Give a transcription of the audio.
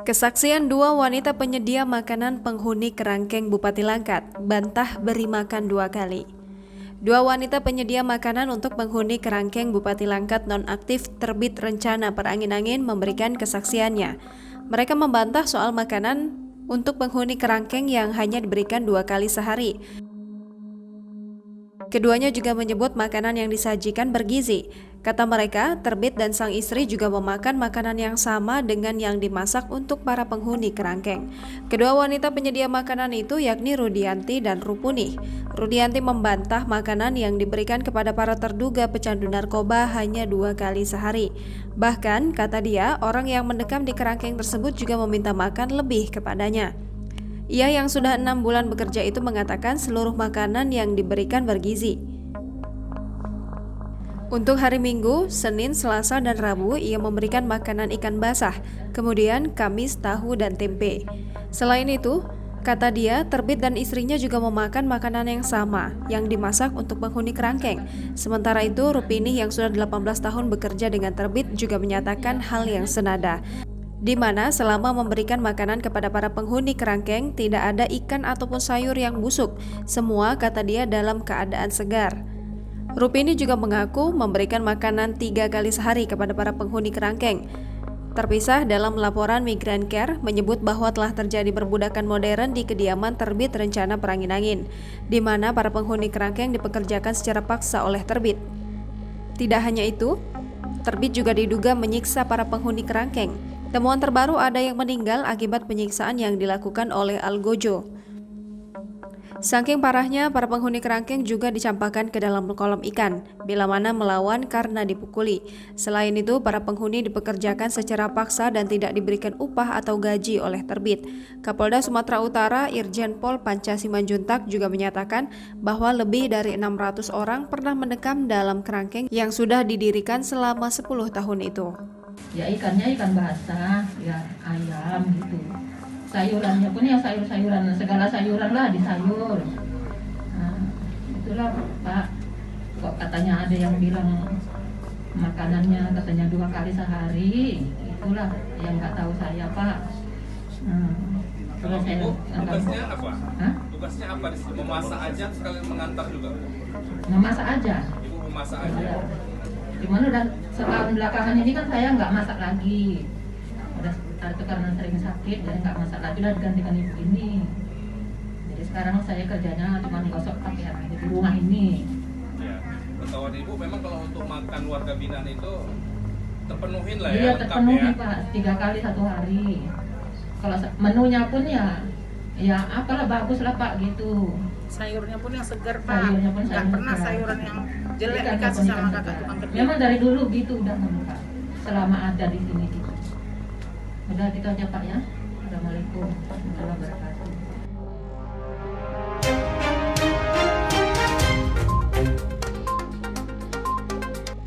Kesaksian dua wanita penyedia makanan penghuni Kerangkeng Bupati Langkat, bantah beri makan 2 kali. Dua wanita penyedia makanan untuk penghuni Kerangkeng Bupati Langkat nonaktif terbit rencana perangin-angin memberikan kesaksiannya. Mereka membantah soal makanan untuk penghuni Kerangkeng yang hanya diberikan 2 kali sehari. Keduanya juga menyebut makanan yang disajikan bergizi. Kata mereka, Terbit dan sang istri juga memakan makanan yang sama dengan yang dimasak untuk para penghuni Kerangkeng. Kedua wanita penyedia makanan itu yakni Rudianti dan Rupuni. Rudianti membantah makanan yang diberikan kepada para terduga pecandu narkoba hanya 2 kali sehari. Bahkan, kata dia, orang yang mendekam di Kerangkeng tersebut juga meminta makan lebih kepadanya. Ia yang sudah 6 bulan bekerja itu mengatakan seluruh makanan yang diberikan bergizi. Untuk hari Minggu, Senin, Selasa, dan Rabu ia memberikan makanan ikan basah, kemudian Kamis tahu dan tempe. Selain itu, kata dia, Terbit dan istrinya juga memakan makanan yang sama yang dimasak untuk penghuni Kerangkeng. Sementara itu, Rupini yang sudah 18 tahun bekerja dengan Terbit juga menyatakan hal yang senada, di mana selama memberikan makanan kepada para penghuni Kerangkeng tidak ada ikan ataupun sayur yang busuk. Semua, kata dia, dalam keadaan segar. Rupini juga mengaku memberikan makanan 3 kali sehari kepada para penghuni Kerangkeng. Terpisah dalam laporan Migrancare menyebut bahwa telah terjadi perbudakan modern di kediaman Terbit rencana perangin-angin, di mana para penghuni Kerangkeng dipekerjakan secara paksa oleh Terbit. Tidak hanya itu, Terbit juga diduga menyiksa para penghuni Kerangkeng. Temuan terbaru ada yang meninggal akibat penyiksaan yang dilakukan oleh Algojo. Saking parahnya, para penghuni Kerangkeng juga dicampakkan ke dalam kolam ikan, bila mana melawan karena dipukuli. Selain itu, para penghuni dipekerjakan secara paksa dan tidak diberikan upah atau gaji oleh Terbit. Kapolda Sumatera Utara, Irjen Pol Panca Simanjuntak juga menyatakan bahwa lebih dari 600 orang pernah mendekam dalam Kerangkeng yang sudah didirikan selama 10 tahun itu. Ya ikannya ikan basah, ya ayam gitu. Sayurannya pun ya sayur-sayuran, segala sayuran lah disayur. Nah, itulah Pak, kok katanya ada yang bilang makanannya katanya 2 kali sehari. Itulah yang nggak tahu saya Pak. Kalau Ibu, tugasnya apa? Hah? Tugasnya apa di sini? Memasak aja sekalian mengantar juga? Memasak aja. Ibu memasak aja? Ya. Cuman udah setahun belakangan ini kan saya nggak masak lagi. Udah sebentar itu karena sering sakit, jadi nggak masak lagi, udah digantikan ibu ini. Jadi sekarang saya kerjanya cuma gosok pakaian aja di rumah ini. Ya, ketahuan Ibu memang kalau untuk makan warga binaan itu terpenuhin lah ya? Iya terpenuhi ya? Pak, 3 kali 1 hari. Kalau menunya pun ya apalah bagus lah Pak gitu. Sayurnya pun yang segar Pak, Sayurnya pun nggak pernah sayuran yang jelek Ikan dikasih pun sama ikan kakak segar. tukang kerja. Memang dari dulu gitu udah Pak, selama ada di sini gitu. Udah gitu aja Pak ya. Assalamualaikum warahmatullahi wabarakatuh.